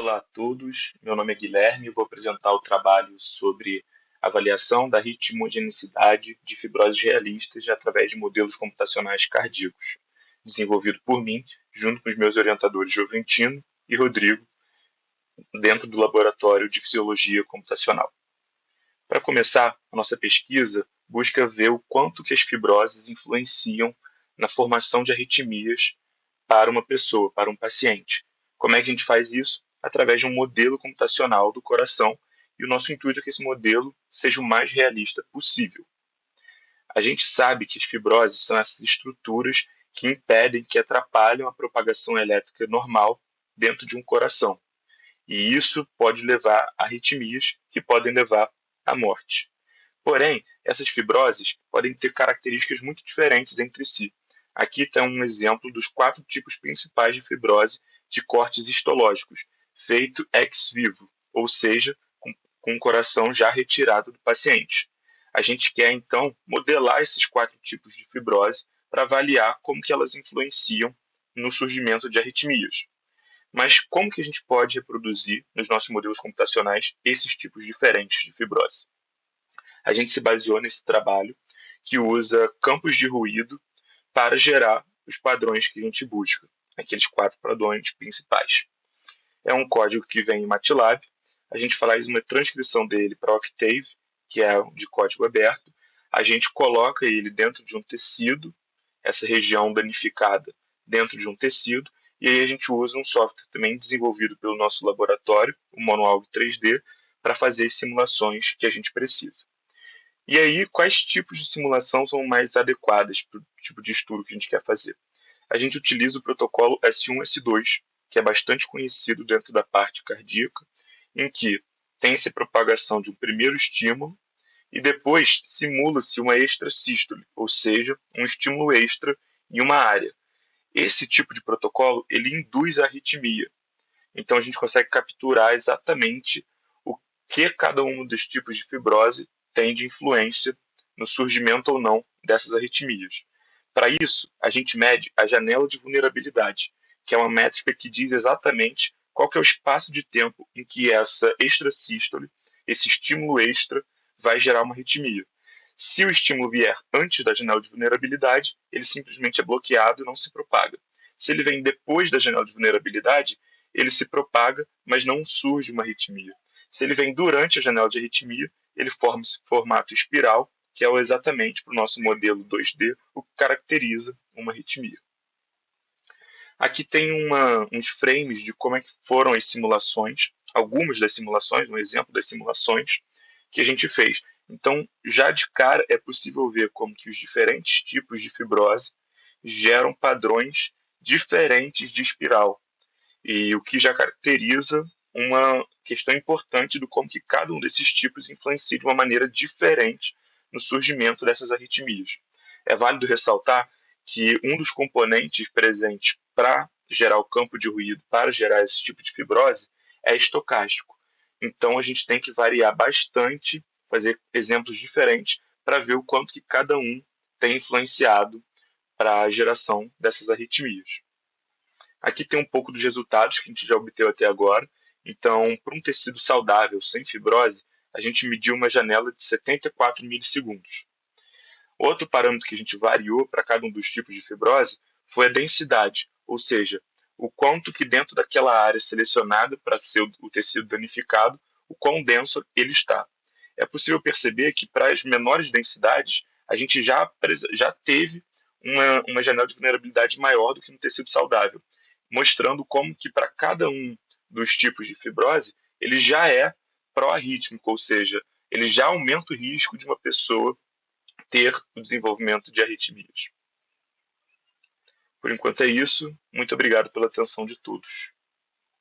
Olá a todos, meu nome é Guilherme e vou apresentar o trabalho sobre avaliação da ritmogenicidade de fibroses realistas através de modelos computacionais cardíacos, desenvolvido por mim, junto com os meus orientadores Joventino e Rodrigo, dentro do Laboratório de Fisiologia Computacional. Para começar, a nossa pesquisa busca ver o quanto que as fibroses influenciam na formação de arritmias para uma pessoa, para um paciente. Como é que a gente faz isso? Através de um modelo computacional do coração, e o nosso intuito é que esse modelo seja o mais realista possível. A gente sabe que as fibroses são essas estruturas que impedem, que atrapalham a propagação elétrica normal dentro de um coração. E isso pode levar a arritmias que podem levar à morte. Porém, essas fibroses podem ter características muito diferentes entre si. Aqui está um exemplo dos 4 tipos principais de fibrose de cortes histológicos, feito ex vivo, ou seja, com o coração já retirado do paciente. A gente quer, então, modelar esses 4 tipos de fibrose para avaliar como que elas influenciam no surgimento de arritmias. Mas como que a gente pode reproduzir nos nossos modelos computacionais esses tipos diferentes de fibrose? A gente se baseou nesse trabalho que usa campos de ruído para gerar os padrões que a gente busca, aqueles 4 padrões principais. É um código que vem em MATLAB, a gente faz uma transcrição dele para Octave, que é de código aberto, a gente coloca ele dentro de um tecido, essa região danificada dentro de um tecido, e aí a gente usa um software também desenvolvido pelo nosso laboratório, o Monoalg 3D, para fazer as simulações que a gente precisa. E aí, quais tipos de simulação são mais adequadas para o tipo de estudo que a gente quer fazer? A gente utiliza o protocolo S1-S2, que é bastante conhecido dentro da parte cardíaca, em que tem-se propagação de um primeiro estímulo e depois simula-se uma extrasístole, ou seja, um estímulo extra em uma área. Esse tipo de protocolo, ele induz a arritmia. Então, a gente consegue capturar exatamente o que cada um dos tipos de fibrose tem de influência no surgimento ou não dessas arritmias. Para isso, a gente mede a janela de vulnerabilidade, que é uma métrica que diz exatamente qual que é o espaço de tempo em que essa extrasístole, esse estímulo extra, vai gerar uma arritmia. Se o estímulo vier antes da janela de vulnerabilidade, ele simplesmente é bloqueado e não se propaga. Se ele vem depois da janela de vulnerabilidade, ele se propaga, mas não surge uma arritmia. Se ele vem durante a janela de arritmia, ele forma esse formato espiral, que é exatamente para o nosso modelo 2D o que caracteriza uma arritmia. Aqui tem uns frames de como é que foram as simulações, algumas das simulações, um exemplo das simulações que a gente fez. Então, já de cara, é possível ver como que os diferentes tipos de fibrose geram padrões diferentes de espiral, e o que já caracteriza uma questão importante do como que cada um desses tipos influencia de uma maneira diferente no surgimento dessas arritmias. É válido ressaltar que um dos componentes presentes para gerar o campo de ruído, para gerar esse tipo de fibrose, é estocástico. Então a gente tem que variar bastante, fazer exemplos diferentes para ver o quanto que cada um tem influenciado para a geração dessas arritmias. Aqui tem um pouco dos resultados que a gente já obteve até agora. Então, para um tecido saudável, sem fibrose, a gente mediu uma janela de 74 milissegundos. Outro parâmetro que a gente variou para cada um dos tipos de fibrose foi a densidade, ou seja, o quanto que dentro daquela área selecionada para ser o tecido danificado, o quão denso ele está. É possível perceber que para as menores densidades, a gente já teve uma janela de vulnerabilidade maior do que no tecido saudável, mostrando como que para cada um dos tipos de fibrose, ele já é pró-arrítmico, ou seja, ele já aumenta o risco de uma pessoa ter o desenvolvimento de arritmias. Por enquanto é isso. Muito obrigado pela atenção de todos.